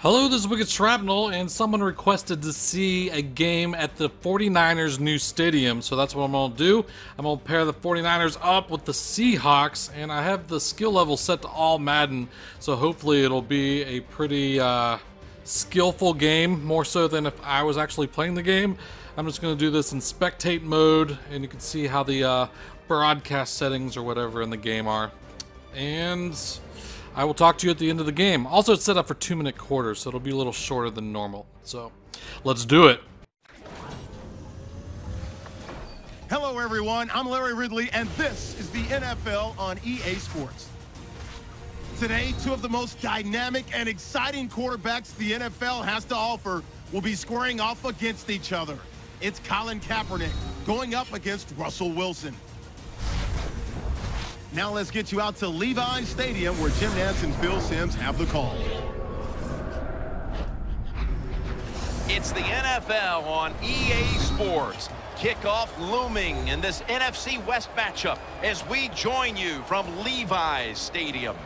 Hello, this is Wicked Shrapnel, and someone requested to see a game at the 49ers' new stadium, so that's what I'm going to do. I'm going to pair the 49ers up with the Seahawks, and I have the skill level set to all Madden, so hopefully it'll be a pretty skillful game, more so than if I was actually playing the game. I'm just going to do this in spectate mode, and you can see how the broadcast settings or whatever in the game are. And I will talk to you at the end of the game. Also, it's set up for 2-minute quarters, so it'll be a little shorter than normal. So, let's do it. Hello, everyone. I'm Larry Ridley, and this is the NFL on EA Sports. Today, two of the most dynamic and exciting quarterbacks the NFL has to offer will be squaring off against each other. It's Colin Kaepernick going up against Russell Wilson. Now let's get you out to Levi Stadium, where Jim Nantz and Phil Simms have the call. It's the NFL on EA Sports. Kickoff looming in this NFC West matchup as we join you from Levi Stadium.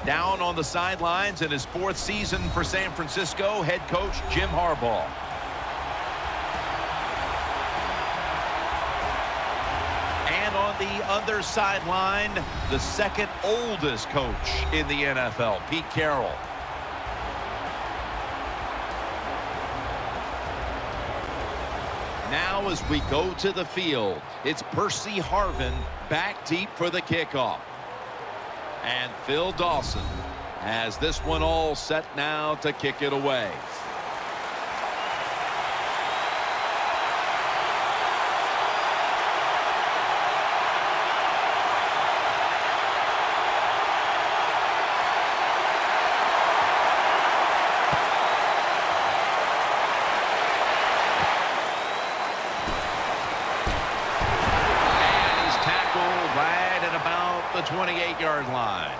Down on the sidelines in his 4th season for San Francisco, head coach Jim Harbaugh. On the other sideline, the second oldest coach in the NFL, Pete Carroll. Now as we go to the field, it's Percy Harvin back deep for the kickoff. And Phil Dawson has this one all set now to kick it away. The 28-yard line.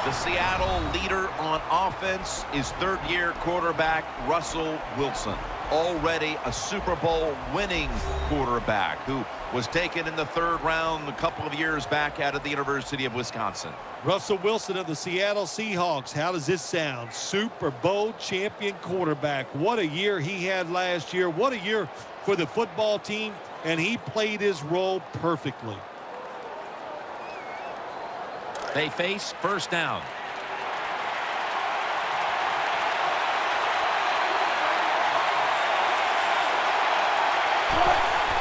The Seattle leader on offense is third-year quarterback Russell Wilson, already a Super Bowl winning quarterback who was taken in the 3rd round a couple of years back out of the University of Wisconsin. Russell Wilson of the Seattle Seahawks. How does this sound? Super Bowl champion quarterback. What a year he had last year. What a year for the football team, and he played his role perfectly. They face first down.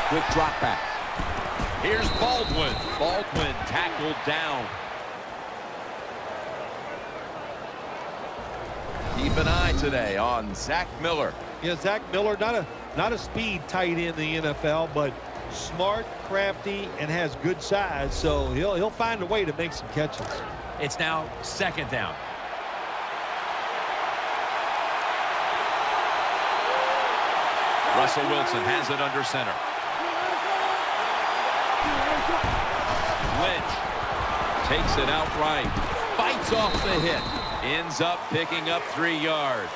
Quick drop back. Here's Baldwin. Baldwin tackled down. Keep an eye today on Zach Miller. Yeah, Zach Miller, not a speed tight end in the NFL, but smart, crafty, and has good size, so he'll find a way to make some catches. It's now 2nd down. Russell Wilson has it under center. Lynch takes it outright, fights off the hit, ends up picking up 3 yards.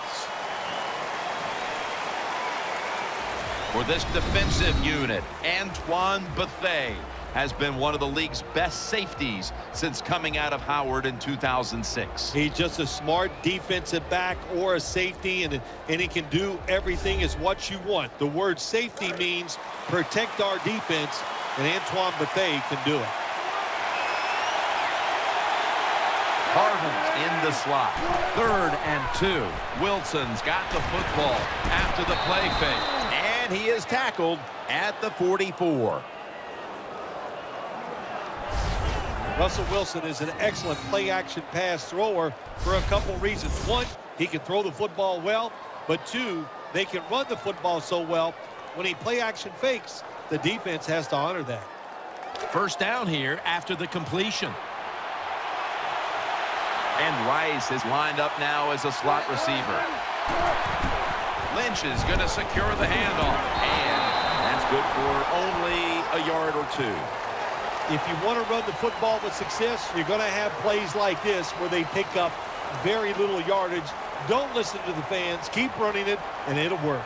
For this defensive unit, Antoine Bethea has been one of the league's best safeties since coming out of Howard in 2006. He's just a smart defensive back or a safety, and he can do everything is what you want. The word safety means protect our defense, and Antoine Bethea can do it. Harvin's in the slot. 3rd and 2. Wilson's got the football after the play fake. And he is tackled at the 44. Russell Wilson is an excellent play-action pass thrower for a couple reasons. 1, he can throw the football well, but 2, they can run the football so well, when he play-action fakes, the defense has to honor that. First down here after the completion. And Rice is lined up now as a slot receiver. Lynch is going to secure the handoff, and that's good for only a yard or 2. If you want to run the football with success, you're going to have plays like this where they pick up very little yardage. Don't listen to the fans. Keep running it, and it'll work.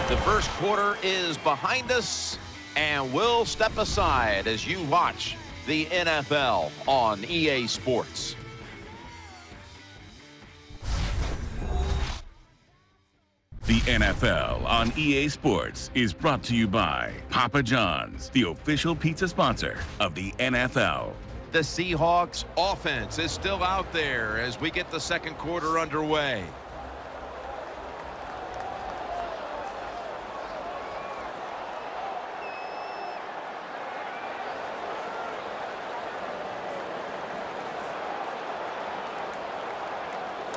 The first quarter is behind us, And we'll step aside as you watch the NFL on EA Sports. The NFL on EA Sports is brought to you by Papa John's, the official pizza sponsor of the NFL. The Seahawks offense is still out there as we get the second quarter underway.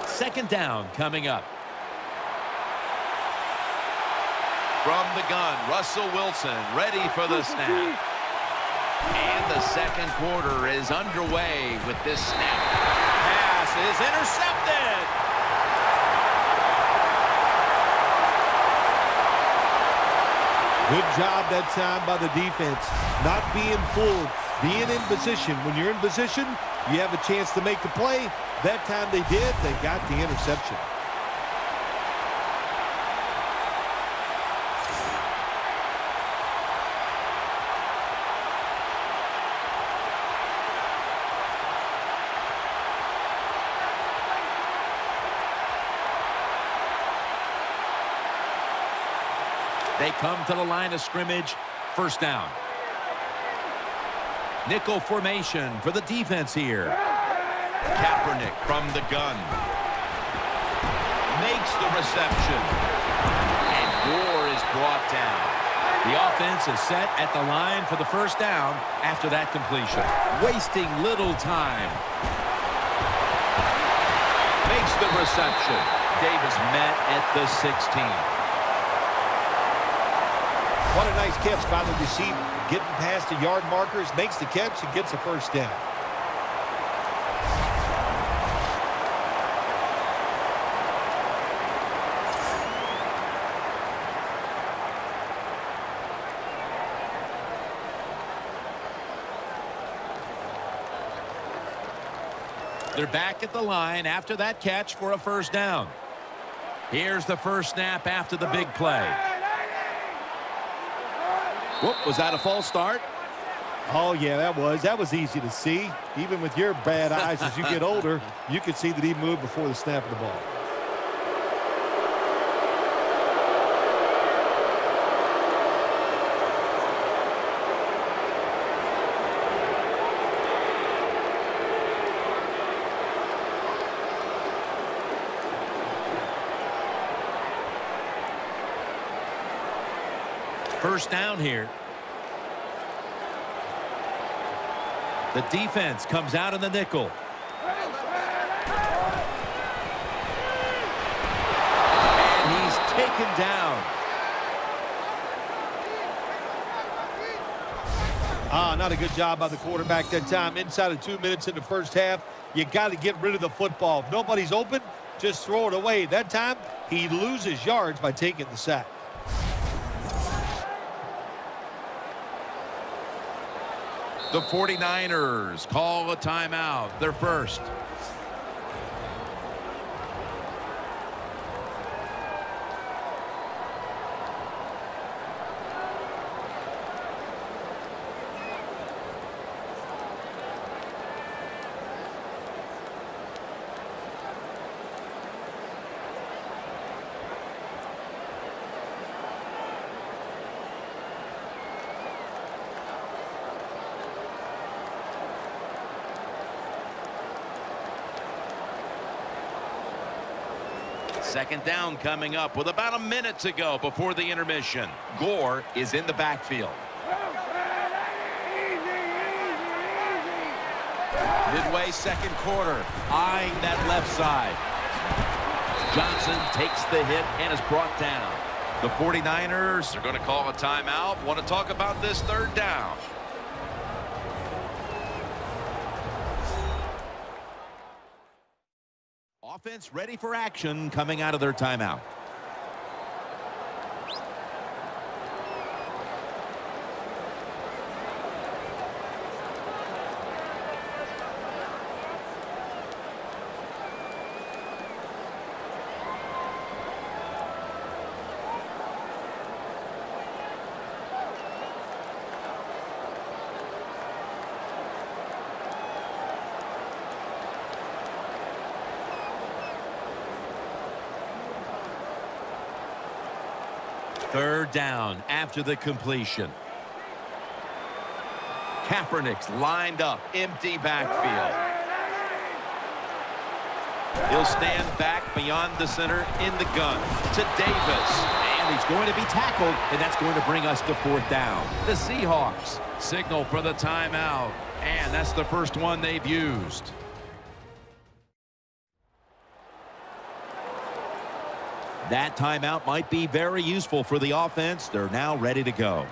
Second down coming up. From the gun, Russell Wilson ready for the snap. And the second quarter is underway with this snap. Pass is intercepted. Good job that time by the defense. Not being fooled, being in position. When you're in position, you have a chance to make the play. That time they did. They got the interception. They come to the line of scrimmage. First down. Nickel formation for the defense here. Kaepernick from the gun. Makes the reception. And Gore is brought down. The offense is set at the line for the first down after that completion. Wasting little time. Makes the reception. Davis met at the 16. What a nice catch by the receiver. Getting past the yard markers, makes the catch, and gets a first down. They're back at the line after that catch for a first down. Here's the first snap after the big play. Whoop, was that a false start? Oh, yeah, that was easy to see. Even with your bad eyes as you get older, you could see that he moved before the snap of the ball. First down here. The defense comes out in the nickel. And he's taken down. Not a good job by the quarterback that time. Inside of 2 minutes in the first half, you got to get rid of the football. If nobody's open, just throw it away. That time, he loses yards by taking the sack. The 49ers call a timeout. Their first. Second down coming up with about a minute to go before the intermission. Gore is in the backfield. Midway second quarter, eyeing that left side. Johnson takes the hit and is brought down. The 49ers are going to call a timeout. Want to talk about this third down. Offense ready for action coming out of their timeout. Third down after the completion. Kaepernick's lined up, empty backfield. He'll stand back beyond the center in the gun to Davis. And he's going to be tackled, and that's going to bring us to fourth down. The Seahawks signal for the timeout, and that's the first one they've used. That timeout might be very useful for the offense. They're now ready to go.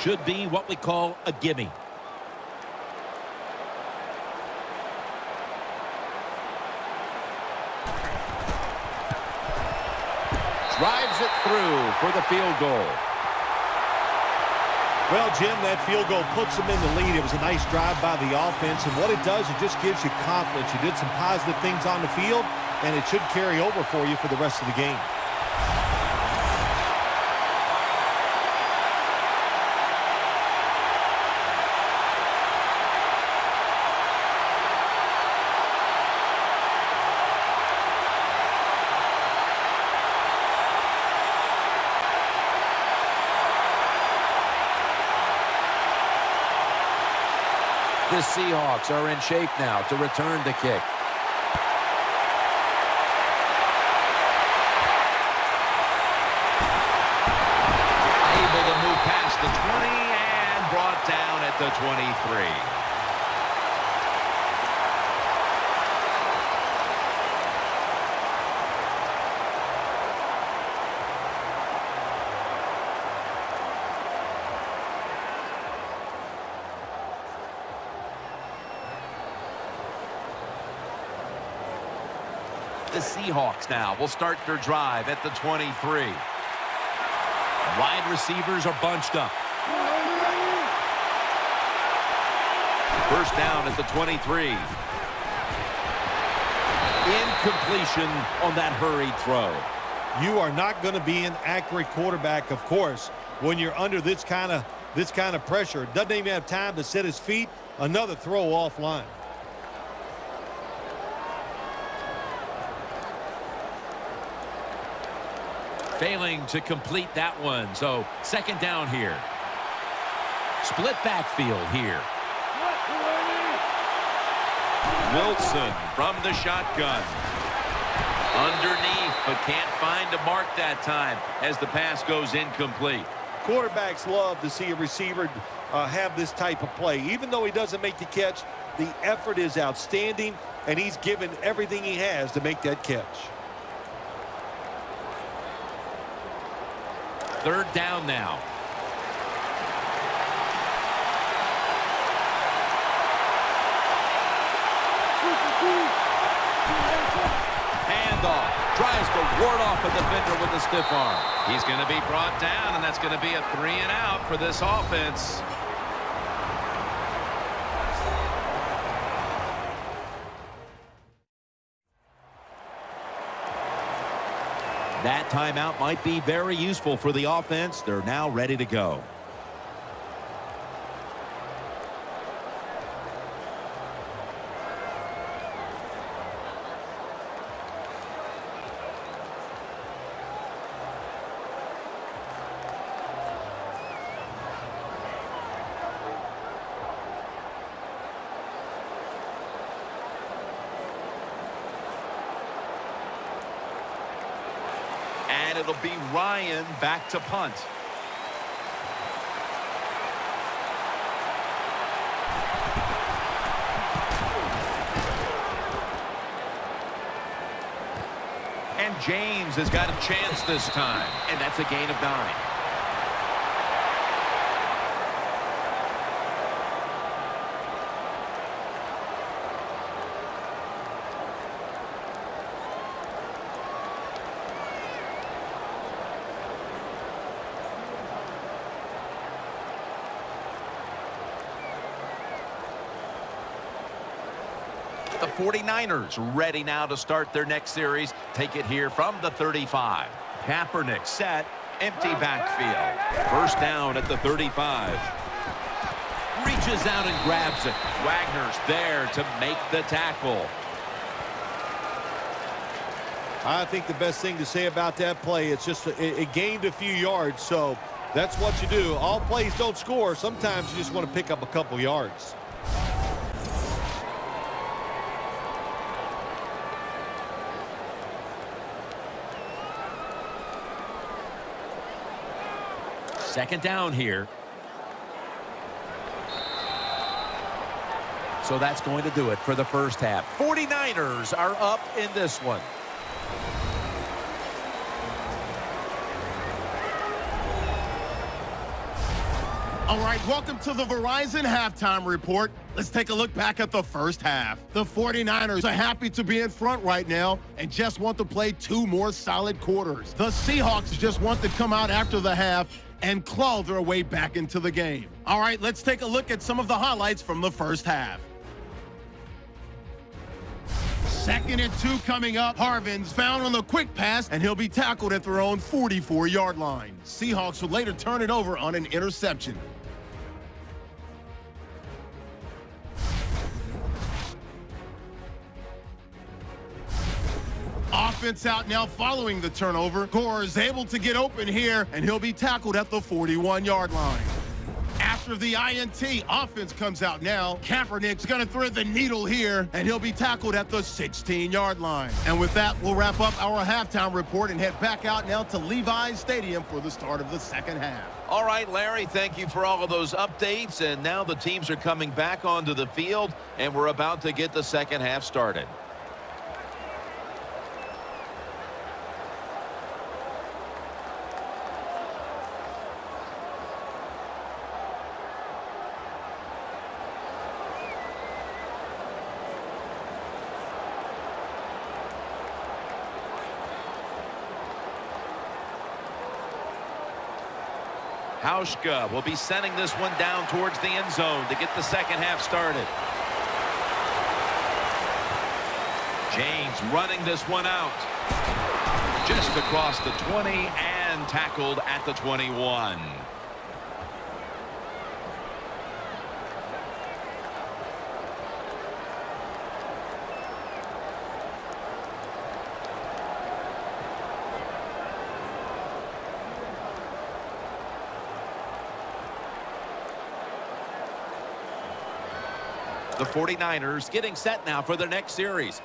Should be what we call a gimme. Drives it through for the field goal. Well, Jim, that field goal puts them in the lead. It was a nice drive by the offense, and what it does, it just gives you confidence. You did some positive things on the field, and it should carry over for you for the rest of the game. The Seahawks are in shape now to return the kick. Able to move past the 20 and brought down at the 23. The Seahawks now will start their drive at the 23. Wide receivers are bunched up. First down at the 23. Incompletion on that hurried throw. You are not going to be an accurate quarterback, of course, when you're under this kind of pressure. Doesn't even have time to set his feet. Another throw offline. Failing to complete that one. So second down here. Split backfield here. Wilson from the shotgun. Underneath, but can't find a mark that time as the pass goes incomplete. Quarterbacks love to see a receiver have this type of play. Even though he doesn't make the catch, the effort is outstanding, and he's given everything he has to make that catch. Third down now. Handoff. Tries to ward off a defender with a stiff arm. He's going to be brought down, and that's going to be a 3 and out for this offense. That timeout might be very useful for the offense. They're now ready to go. And it'll be Ryan back to punt. And James has got a chance this time, and that's a gain of 9. The 49ers ready now to start their next series. Take it here from the 35. Kaepernick set. Empty backfield. First down at the 35. Reaches out and grabs it. Wagner's there to make the tackle. I think the best thing to say about that play, it's just it gained a few yards, so that's what you do. All plays don't score. Sometimes you just want to pick up a couple yards. Second down here. So that's going to do it for the first half. 49ers are up in this one. All right, welcome to the Verizon Halftime Report. Let's take a look back at the first half. The 49ers are happy to be in front right now and just want to play 2 more solid quarters. The Seahawks just want to come out after the half and claw their way back into the game. All right, let's take a look at some of the highlights from the first half. 2nd and 2 coming up. Harvin's found on the quick pass, and he'll be tackled at their own 44-yard line. Seahawks would later turn it over on an interception. Offense out now following the turnover. Gore is able to get open here, and he'll be tackled at the 41-yard line. After the INT, offense comes out now. Kaepernick's going to thread the needle here, and he'll be tackled at the 16-yard line. And with that, we'll wrap up our halftime report and head back out now to Levi Stadium for the start of the second half. All right, Larry, thank you for all of those updates. And now the teams are coming back onto the field, and we're about to get the second half started. Hauschka will be sending this one down towards the end zone to get the second half started. James running this one out. Just across the 20 and tackled at the 21. The 49ers getting set now for their next series.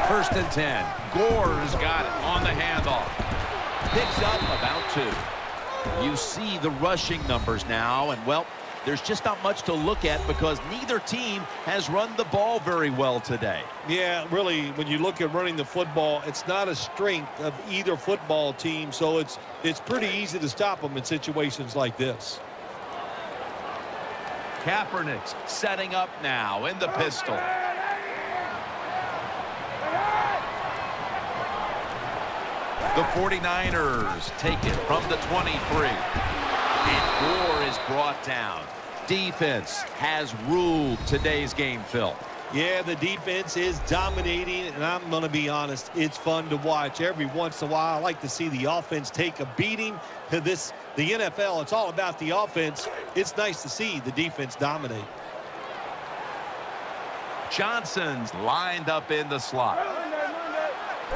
First and 10. Gore's got it on the handoff. Picks up about 2. You see the rushing numbers now, and well, there's just not much to look at because neither team has run the ball very well today. Yeah, really, when you look at running the football, it's not a strength of either football team, so it's pretty easy to stop them in situations like this. Kaepernick's setting up now in the pistol. The 49ers take it from the 23. And Gore is brought down. Defense has ruled today's game, Phil. Yeah, the defense is dominating, and I'm going to be honest, it's fun to watch. Every once in a while, I like to see the offense take a beating. The NFL, it's all about the offense. It's nice to see the defense dominate. Johnson's lined up in the slot.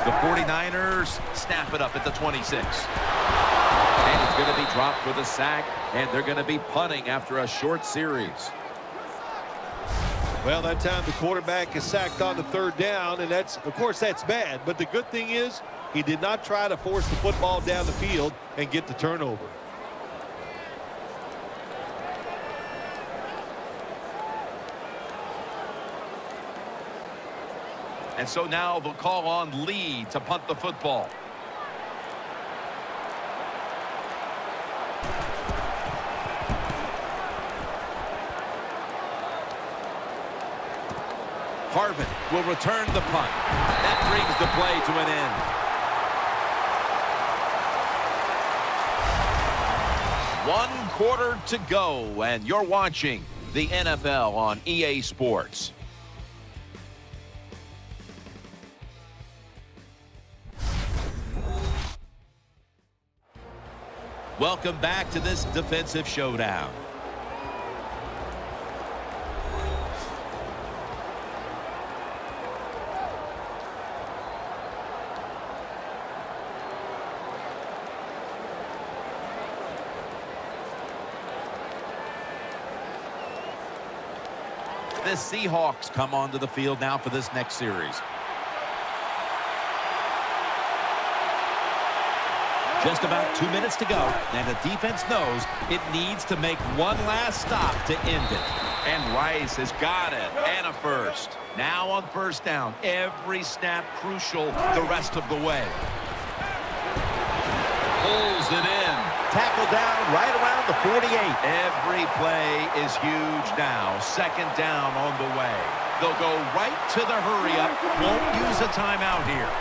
The 49ers snap it up at the 26. And it's going to be dropped for the sack, and they're going to be punting after a short series. Well, that time the quarterback is sacked on the 3rd down, and of course, that's bad. But the good thing is he did not try to force the football down the field and get the turnover. And so now they'll call on Lee to punt the football. Harvin will return the punt. That brings the play to an end. 1 quarter to go, and you're watching the NFL on EA Sports. Welcome back to this defensive showdown. The Seahawks come onto the field now for this next series. Just about 2 minutes to go, and the defense knows it needs to make one last stop to end it. And Rice has got it, and a first. Now on first down, every snap crucial the rest of the way. Pulls it in. Tackle down right around the 48. Every play is huge now. Second down on the way. They'll go right to the hurry-up. Won't use a timeout here.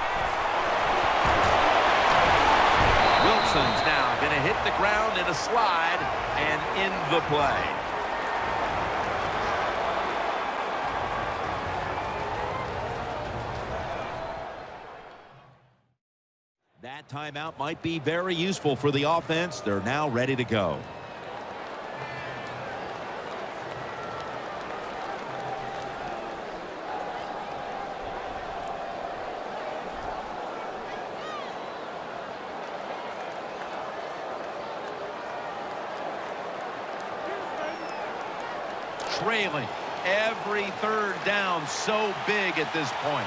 Wilson's now going to hit the ground in a slide and end the play. That timeout might be very useful for the offense. They're now ready to go. Trailing. Every third down so big at this point.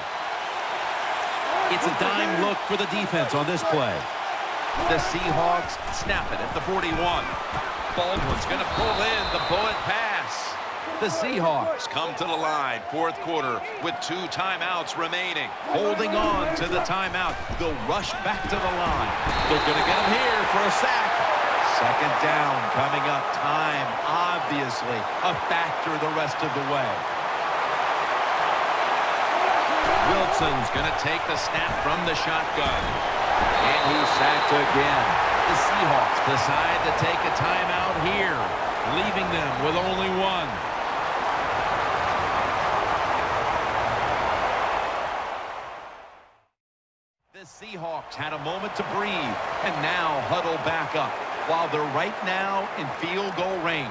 It's a dime look for the defense on this play. The Seahawks snap it at the 41. Baldwin's going to pull in the bullet pass. The Seahawks come to the line, fourth quarter, with 2 timeouts remaining. Holding on to the timeout. They'll rush back to the line. They're going to get him here for a sack. Second down coming up. Time, obviously, a factor the rest of the way. Wilson's going to take the snap from the shotgun. And he's sacked again. The Seahawks decide to take a timeout here, leaving them with only 1. The Seahawks had a moment to breathe and now huddle back up while they're right now in field goal range.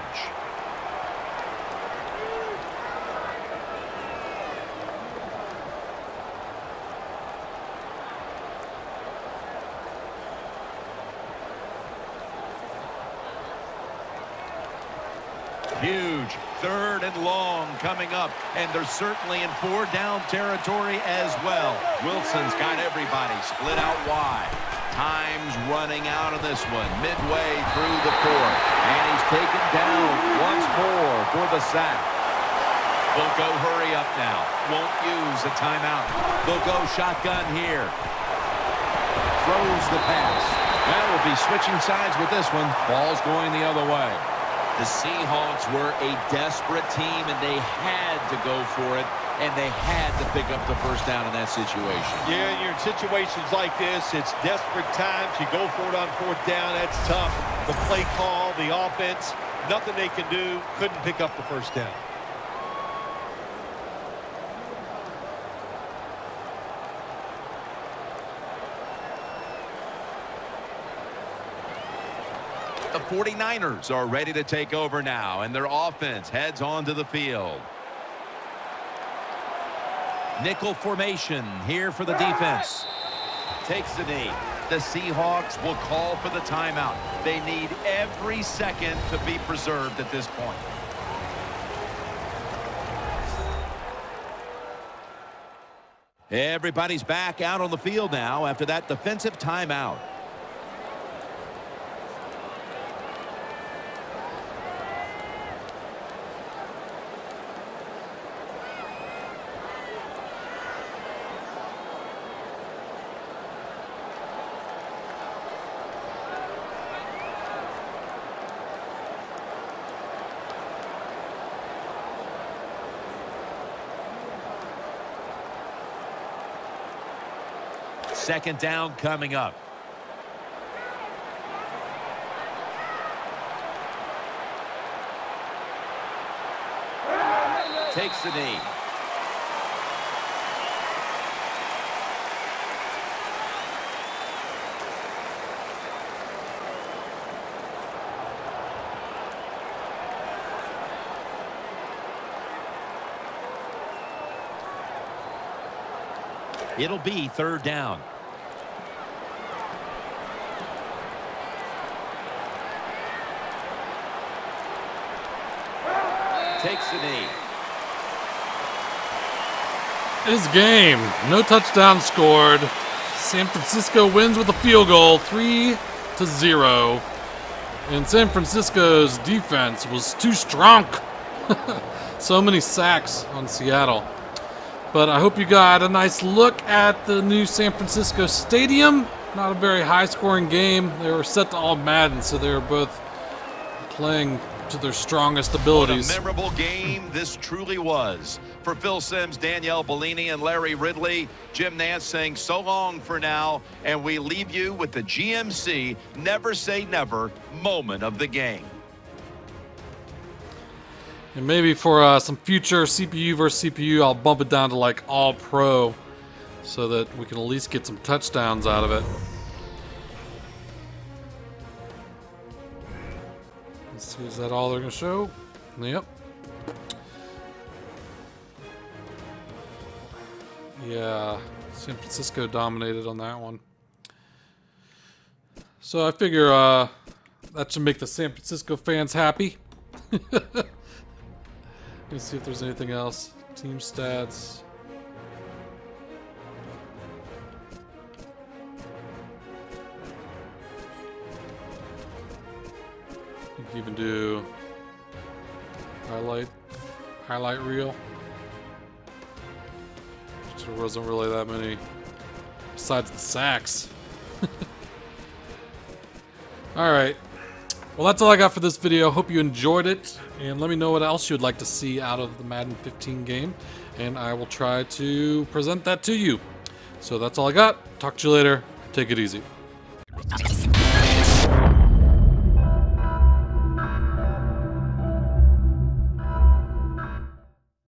Huge third and long coming up, and they're certainly in 4-down territory as well. Wilson's got everybody split out wide. Time's running out of this one, midway through the fourth, and he's taken down once more for the sack. They'll go hurry up now. Won't use a timeout. They'll go shotgun here. Throws the pass. Well, we'll be switching sides with this one. Ball's going the other way. The Seahawks were a desperate team, and they had to go for it, and they had to pick up the first down in that situation. Yeah, you're in situations like this, it's desperate times. You go for it on fourth down, that's tough. The play call, the offense, nothing they can do, couldn't pick up the first down. The 49ers are ready to take over now, and their offense heads onto the field. Nickel formation here for the defense. Takes the knee. The Seahawks will call for the timeout. They need every second to be preserved at this point. Everybody's back out on the field now after that defensive timeout. Second down coming up. takes the knee. It'll be 3rd down. Takes the knee. His game. No touchdown scored. San Francisco wins with a field goal, 3-0. And San Francisco's defense was too strong. So many sacks on Seattle. But I hope you got a nice look at the new San Francisco Stadium. Not a very high-scoring game. They were set to all Madden, so they were both playing to their strongest abilities. What a memorable game this truly was. For Phil Simms, Danielle Bellini, and Larry Ridley, Jim Nantz saying so long for now, and we leave you with the GMC Never Say Never moment of the game. And maybe for some future CPU versus CPU, I'll bump it down to like all pro so that we can at least get some touchdowns out of it. Let's see, is that all they're going to show? Yep. Yeah, San Francisco dominated on that one. So I figure that should make the San Francisco fans happy. Let's see if there's anything else. Team stats. You can even do highlight reel. There wasn't really that many besides the sacks. Alright. Well, that's all I got for this video. Hope you enjoyed it. And let me know what else you would like to see out of the Madden 15 game. And I will try to present that to you. So that's all I got. Talk to you later. Take it easy.